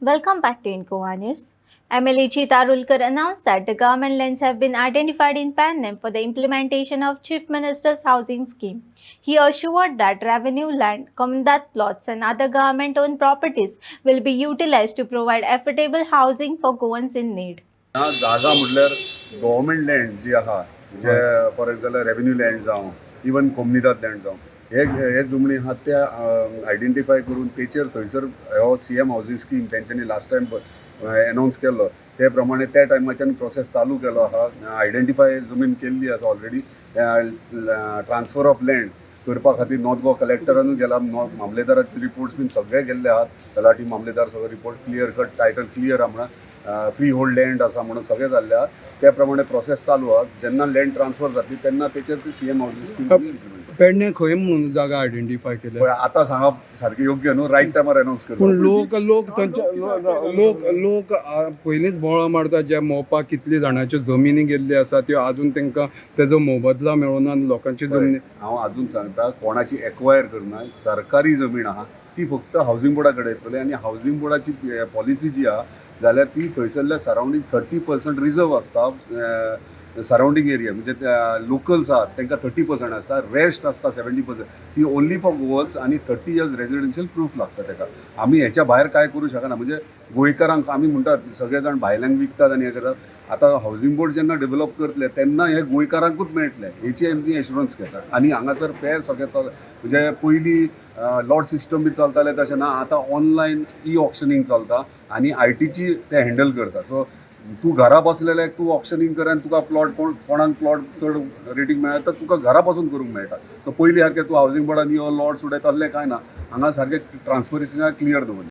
Welcome back to Incoa News. MLA Tarulkar announced that the government lands have been identified in PANNAM for the implementation of Chief Minister's housing scheme. He assured that revenue land, Comandat plots and other government-owned properties will be utilized to provide affordable housing for Goans in need. जागा म्हटल्यार government land जी आहा म्हणजे for example revenue land जावं even कोमनिदाद land जावं हे जमनी आहात त्या आयडेंटिफाय करून तेचेर थंयसर हो CM हावजींग स्कीम तेंच्यांनी लास्ट टायम अनाउन्स केल्लो ते प्रमाणे त्या टायमाच्यान प्रोसेस चालू केलो आहा आयडेंटिफाय जमीन केल्ली आसा ऑलरेडी ट्रान्सफर ऑफ लँड करपा खातीर नॉर्थ गोवा कलेक्टरानूच गेला मामलेदाराचे रिपोर्ट्स बीन सगळे गेल्ले आहात तलाठी मामलेदार सगळो report clear cut title clear आहा म्हणून फ्री होल्ड लँड आसा म्हणून सगळें जाल्ले आहा त्या प्रमाणे प्रोसेस चालू आहा जेन्ना लँड ट्रान्सफर जातली तेन्ना तेचेर ती CM हावजींग स्कीम इम्प्लिमेंट पेडणे खंय म्हणून जागा आयडेंटिफाय केल्या पळय आतां सांगप सारकें योग्य न्हू रायट टायमार अनाउन्स पूण करता लोक लोक पयलींच बोळा मारतात ज्या मोपा कितली जाणांच्यो जमिनी गेल्ली आसा त्यो आजून तांकां तेजो मोबदला मेळूना आनी लोकांची जमनी हांव आजून सांगता कोणाची एक्वायर करना सरकारी जमीन आहा ती फक्त हावजींग बोर्डा कडेन येतली आनी हावजींग बोर्डाची पॉलिसी जी आहा जाल्यार ती थंयसरल्या सरावंडींग 30% रिजर्व आसता सरावंडींग एरिया म्हणजे लोकल्स आहात तांकां 30% आसता रेस्ट आसता 70% ती ओन्ली फॉर गोवन्स आनी 30 इयर्स रेजिडेन्शियल प्रूफ लागता ताका आमी हेच्या भायर काय करूं शकना म्हणजे गोंयकारांक आमी म्हणटात सगळे जाण भायल्यांक विकतात आनी हें करतात आतां हावजींग बोर्ड जेन्ना डेव्हलप करतले तेन्ना हे गोंयकारांकूच मेळटले हेची एमनी एश्युरन्स घेतात आनी हांगासर फेर सगळें म्हणजे पयलीं लॉट सिस्टम बी चलताले तशें ना आतां ऑनलायन ऑक्शनींग चलता आनी ITची ते हँडल करता सो तूं घरा बसलेले तूं ऑक्शनींग कर आनी तुका प्लॉट कोणाक प्लॉट चड रेटीक मेळटा तर तुका घरा बसून करूंक मेळटा सो पयलीं सारकें तूं हावजींग बोर्डान यो लॉट्स उडय तसलें कांय ना हांगा सारकें ट्रान्सपरन्सी क्लियर दवरलें